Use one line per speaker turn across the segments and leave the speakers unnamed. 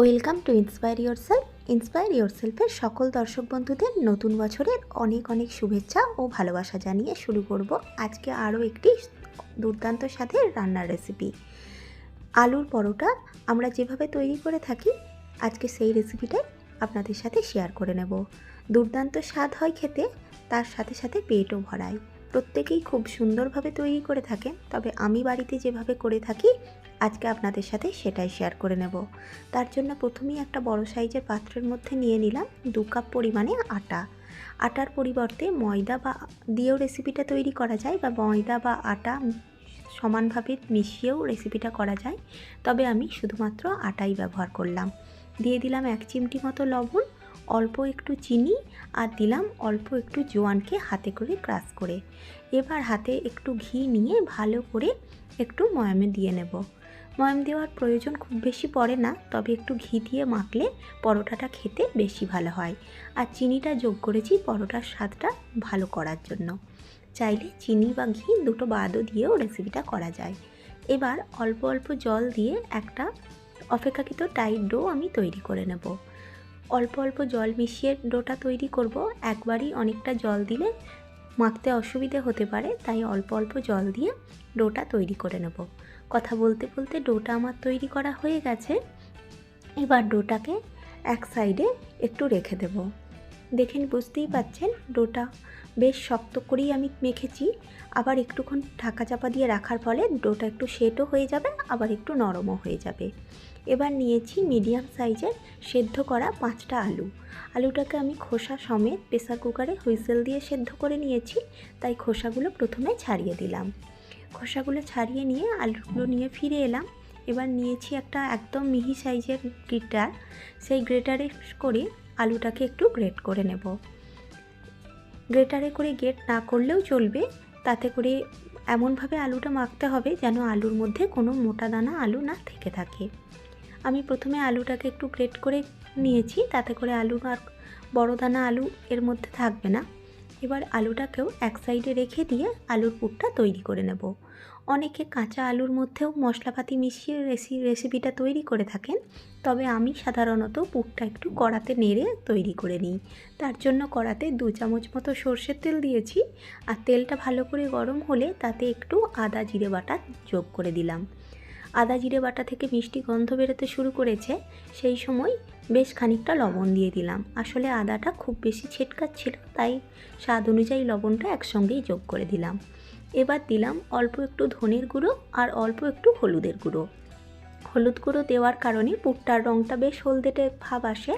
Welcome to inspire ইয়োরসেলফের সকল দর্শক বন্ধুদের নতুন বছরের অনেক অনেক শুভেচ্ছা ও ভালোবাসা জানিয়ে শুরু করব আজকে আরও একটি দুর্দান্ত স্বাদের রান্নার রেসিপি। আলুর পরোটা আমরা যেভাবে তৈরি করে থাকি আজকে সেই রেসিপিটাই আপনাদের সাথে শেয়ার করে নেব। দুর্দান্ত স্বাদ হয় খেতে, তার সাথে সাথে পেটও ভরায়। প্রত্যেকেই খুব সুন্দরভাবে তৈরি করে থাকেন, তবে আমি বাড়িতে যেভাবে করে থাকি আজকে আপনাদের সাথে সেটাই শেয়ার করে নেব। তার জন্য প্রথমেই একটা বড় সাইজের পাত্রের মধ্যে নিয়ে নিলাম 2 কাপ পরিমাণে আটা। আটার পরিবর্তে ময়দা বা দিয়েও রেসিপিটা তৈরি করা যায়, বা ময়দা বা আটা সমানভাবে মিশিয়েও রেসিপিটা করা যায়, তবে আমি শুধুমাত্র আটাই ব্যবহার করলাম। দিয়ে দিলাম 1 চিমটি মতো লবণ, অল্প একটু চিনি, আর দিলাম অল্প একটু জোয়ানকে হাতে করে ক্রাশ করে। এবার হাতে একটু ঘি নিয়ে ভালো করে একটু ময়ামে দিয়ে নেব। ময়াম দেওয়ার প্রয়োজন খুব বেশি পড়ে না, তবে একটু ঘি দিয়ে মাখলে পরোটাটা খেতে বেশি ভালো হয়। আর চিনিটা যোগ করেছি পরোটার স্বাদটা ভালো করার জন্য। চাইলে চিনি বা ঘি দুটো বাদও দিয়েও রেসিপিটা করা যায়। এবার অল্প অল্প জল দিয়ে একটা অপেক্ষাকৃত টাইট ডো আমি তৈরি করে নেব। অল্প অল্প জল মিশিয়ে ডোটা তৈরি করব। একবারই অনেকটা জল দিলে মাখতে অসুবিধে হতে পারে, তাই অল্প অল্প জল দিয়ে ডোটা তৈরি করে নেব। কথা বলতে বলতে ডোটা আমার তৈরি করা হয়ে গেছে। এবার ডোটাকে এক সাইডে একটু রেখে দেব। দেখেন, বুঝতেই পাচ্ছেন ডোটা বেশ শক্ত করেই আমি মেখেছি। আবার একটুক্ষণ ঢাকা চাপা দিয়ে রাখার ফলে ডোটা একটু সেটও হয়ে যাবে, আবার একটু নরমও হয়ে যাবে। এবার নিয়েছি মিডিয়াম সাইজের সেদ্ধ করা 5টা আলু। আলুটাকে আমি খোসা সমেত প্রেসার কুকারে হুইসেল দিয়ে সেদ্ধ করে নিয়েছি, তাই খোসাগুলো প্রথমে ছাড়িয়ে দিলাম। খোসাগুলো ছাড়িয়ে নিয়ে আলুগুলো নিয়ে ফিরে এলাম। এবার নিয়েছি একটা একদম মিহি সাইজের গ্রেটার। সেই গ্রেটারে করে আলুটাকে একটু গ্রেট করে নেব। গ্রেটারে করে গ্রেট না করলেও চলবে, তাতে করে এমনভাবে আলুটা মাখতে হবে যেন আলুর মধ্যে কোনো মোটা দানা আলু না থেকে থাকে। আমি প্রথমে আলুটাকে একটু গ্রেট করে নিয়েছি, তাতে করে আলু আর বড় দানা আলু এর মধ্যে থাকবে না। এবার আলুটাকেও এক সাইডে রেখে দিয়ে আলুর পুরটা তৈরি করে নেব। অনেকে কাঁচা আলুর মধ্যেও মশলাপাতি মিশিয়ে রেসিপিটা তৈরি করে থাকেন, তবে আমি সাধারণত পুরটা একটু কড়াতে নেড়ে তৈরি করে নিই। তার জন্য কড়াতে 2 চামচ মতো সর্ষের তেল দিয়েছি, আর তেলটা ভালো করে গরম হলে তাতে একটু আদা জিরে বাটা যোগ করে দিলাম। আদা জিরে বাটা থেকে মিষ্টি গন্ধ বেরোতে শুরু করেছে, সেই সময় বেশ খানিকটা লবণ দিয়ে দিলাম। আসলে আদাটা খুব বেশি ছেটকাচ্ছিল, তাই স্বাদ অনুযায়ী লবণটা একসঙ্গেই যোগ করে দিলাম। এবার দিলাম অল্প একটু ধনের গুঁড়ো আর অল্প একটু হলুদের গুঁড়ো। হলুদ গুঁড়ো দেওয়ার কারণে পুরটার রঙটা বেশ হলদেটে ভাব আসে,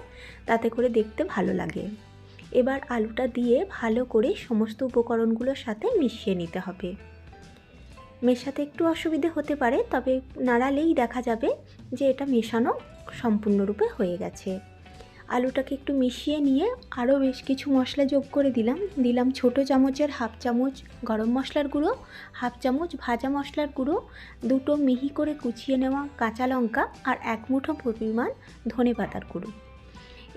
তাতে করে দেখতে ভালো লাগে। এবার আলুটা দিয়ে ভালো করে সমস্ত উপকরণগুলোর সাথে মিশিয়ে নিতে হবে। মেশাতে একটু অসুবিধে হতে পারে, তবে নাড়ালেই দেখা যাবে যে এটা মেশানো সম্পূর্ণরূপে হয়ে গেছে। আলুটাকে একটু মিশিয়ে নিয়ে আরও বেশ কিছু মশলা যোগ করে দিলাম ছোটো চামচের হাফ চামচ গরম মশলার গুঁড়ো, হাফ চামচ ভাজা মশলার গুঁড়ো, 2টো মিহি করে কুচিয়ে নেওয়া কাঁচা লঙ্কা, আর 1 মুঠো পরিমাণ ধনেপাতার গুঁড়ো।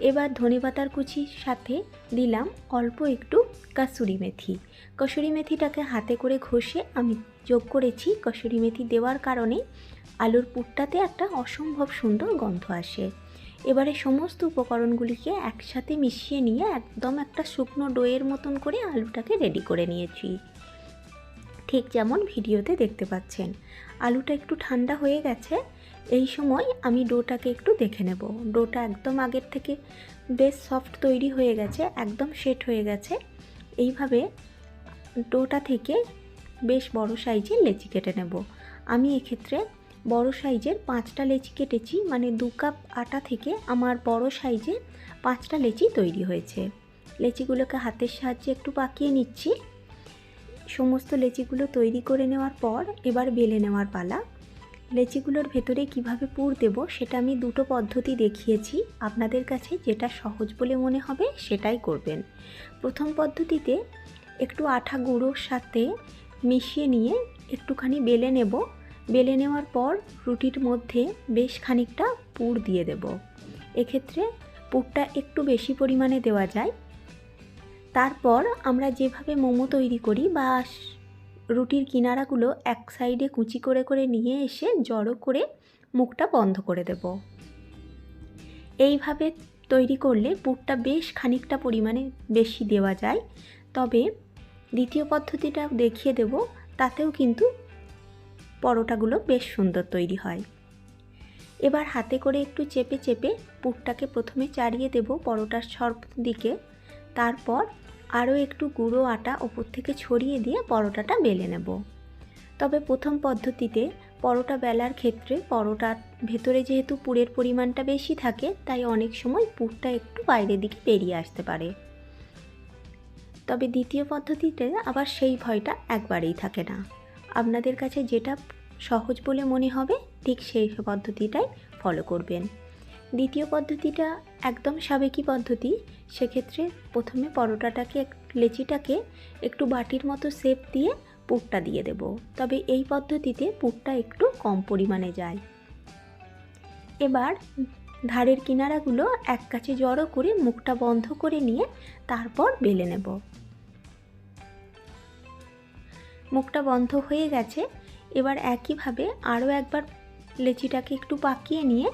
এবার ধনেপাতার কুচির সাথে দিলাম অল্প একটু কসুরি মেথি। কসুরি মেথিটাকে হাতে করে ঘষে আমি যোগ করেছি। কসুরি মেথি দেওয়ার কারণে আলুর পুরটাতে একটা অসম্ভব সুন্দর গন্ধ আসে। এবারে সমস্ত উপকরণগুলিকে একসাথে মিশিয়ে নিয়ে একদম একটা শুকনো ডোয়ের মতন করে আলুটাকে রেডি করে নিয়েছি, ঠিক যেমন ভিডিওতে দেখতে পাচ্ছেন। আলুটা একটু ঠান্ডা হয়ে গেছে। এই সময় আমি ডোটাকে একটু দেখে নেব। ডোটা একদম আগের থেকে বেশ সফট তৈরি হয়ে গেছে, একদম সেট হয়ে গেছে। এইভাবে ডোটা থেকে বেশ বড় সাইজের লেচি কেটে নেব। আমি এক্ষেত্রে বড় সাইজের 5টা লেচি কেটেছি, মানে 2 কাপ আটা থেকে আমার বড় সাইজের 5টা লেচি তৈরি হয়েছে। লেচিগুলোকে হাতের সাহায্যে একটু পাকিয়ে নিচ্ছি। সমস্ত লেচিগুলো তৈরি করে নেওয়ার পর এবার বেলে নেওয়ার পালা। লেচিগুলোর ভেতরে কিভাবে পুর দেব সেটা আমি 2টো পদ্ধতি দেখিয়েছি, আপনাদের কাছে যেটা সহজ বলে মনে হবে সেটাই করবেন। প্রথম পদ্ধতিতে একটু আঠা গুঁড়োর সাথে মিশিয়ে নিয়ে একটুখানি বেলে নেব। বেলে নেওয়ার পর রুটির মধ্যে বেশ খানিকটা পুর দিয়ে দেব। এক্ষেত্রে পুরটা একটু বেশি পরিমাণে দেওয়া যায়। তারপর আমরা যেভাবে মোমো তৈরি করি বা রুটির কিনারাগুলো এক সাইডে কুচি করে করে নিয়ে এসে জড়ো করে মুখটা বন্ধ করে দেব। এইভাবে তৈরি করলে পুরটা বেশ খানিকটা পরিমাণে বেশি দেওয়া যায়। তবে দ্বিতীয় পদ্ধতিটা দেখিয়ে দেব, তাতেও কিন্তু পরোটাগুলো বেশ সুন্দর তৈরি হয়। এবার হাতে করে একটু চেপে চেপে পুরটাকে প্রথমে চাড়িয়ে দেব পরোটার সব দিকে, তারপর আরও একটু গুঁড়ো আটা ওপর থেকে ছড়িয়ে দিয়ে পরোটাটা বেলে নেব। তবে প্রথম পদ্ধতিতে পরোটা বেলার ক্ষেত্রে পরোটার ভেতরে যেহেতু পুরের পরিমাণটা বেশি থাকে, তাই অনেক সময় পুরটা একটু বাইরের দিকে বেরিয়ে আসতে পারে। তবে দ্বিতীয় পদ্ধতিতে আবার সেই ভয়টা একবারেই থাকে না। আপনাদের কাছে যেটা সহজ বলে মনে হবে ঠিক সেই পদ্ধতিটাই ফলো করবেন। দ্বিতীয় পদ্ধতিটা একদম সাবেকি পদ্ধতি। সেক্ষেত্রে প্রথমে পরোটাটাকে লেচিটাকে একটু বাটির মতো শেপ দিয়ে পুরটা দিয়ে দেব। তবে এই পদ্ধতিতে পুরটা একটু কম পরিমাণে যায়। এবার ধারের কিনারাগুলো এক কাছে জড়ো করে মুখটা বন্ধ করে নিয়ে তারপর বেলে নেব। মুখটা বন্ধ হয়ে গেছে। এবার একইভাবে আরও একবার লেচিটাকে একটু পাকিয়ে নিয়ে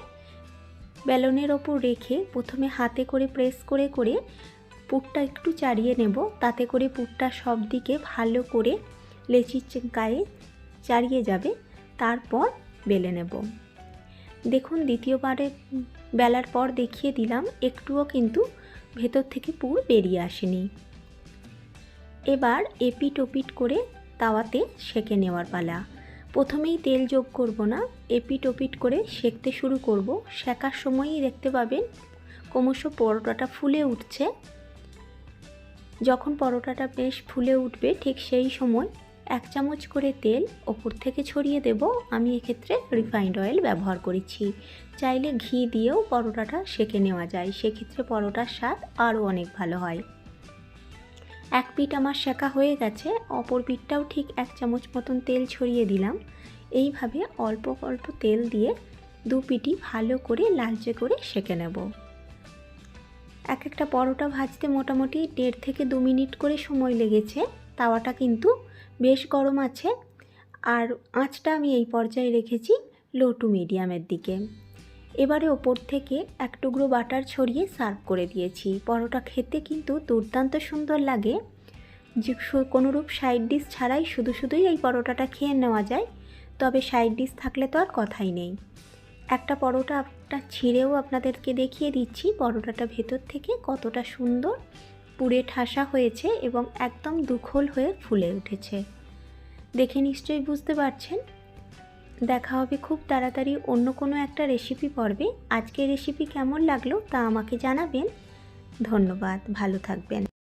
বেলনের ওপর রেখে প্রথমে হাতে করে প্রেস করে করে পুরটা একটু চাড়িয়ে নেব। তাতে করে পুরটা সব দিকে ভালো করে লেচির গায়ে চাড়িয়ে যাবে। তারপর বেলে নেব। দেখুন দ্বিতীয়বারে বেলার পর দেখিয়ে দিলাম, একটুও কিন্তু ভেতর থেকে পুর বেরিয়ে আসেনি। এবার এপিট ওপিট করে তাওয়াতে সেঁকে নেওয়ার পালা। প্রথমেই তেল যোগ করব না, এপিট ওপিট করে সেঁকতে শুরু করব। সেঁকার সময়ই দেখতে পাবেন ক্রমশ পরোটাটা ফুলে উঠছে। যখন পরোটাটা বেশ ফুলে উঠবে ঠিক সেই সময় 1 চামচ করে তেল ওপর থেকে ছড়িয়ে দেব। আমি এক্ষেত্রে রিফাইন্ড অয়েল ব্যবহার করেছি। চাইলে ঘি দিয়েও পরোটাটা সেঁকে নেওয়া যায়, সেক্ষেত্রে পরোটার স্বাদ আরও অনেক ভালো হয়। এক পিঠ আমার সেঁকা হয়ে গেছে, অপর পিঠটাও ঠিক 1 চামচ মতন তেল ছড়িয়ে দিলাম। এইভাবে অল্প অল্প তেল দিয়ে দু পিঠই ভালো করে লালচে করে সেঁকে নেব। এক একটা পরোটা ভাজতে মোটামুটি 1.5 থেকে 2 মিনিট করে সময় লেগেছে। তাওয়াটা কিন্তু বেশ গরম আছে, আর আঁচটা আমি এই পর্যায়ে রেখেছি লো টু মিডিয়ামের দিকে। এবারে ওপর থেকে এক টুকরো বাটার ছড়িয়ে সার্ভ করে দিয়েছি। পরোটা খেতে কিন্তু দুর্দান্ত সুন্দর লাগে। যে কোনোরূপ সাইড ডিশ ছাড়াই শুধুই এই পরোটাটা খেয়ে নেওয়া যায়। তবে সাইড ডিশ থাকলে তো আর কথাই নেই। একটা পরোটাটা ছিঁড়েও আপনাদেরকে দেখিয়ে দিচ্ছি পরোটাটা ভেতর থেকে কতটা সুন্দর পুড়ে ঠাসা হয়েছে এবং একদম দুখোল হয়ে ফুলে উঠেছে। দেখে নিশ্চয়ই বুঝতে পারছেন। দেখা হবে খুব তাড়াতাড়ি অন্য কোনো একটা রেসিপি পর্বে। আজকের রেসিপি কেমন লাগলো তা আমাকে জানাবেন। ধন্যবাদ, ভালো থাকবেন।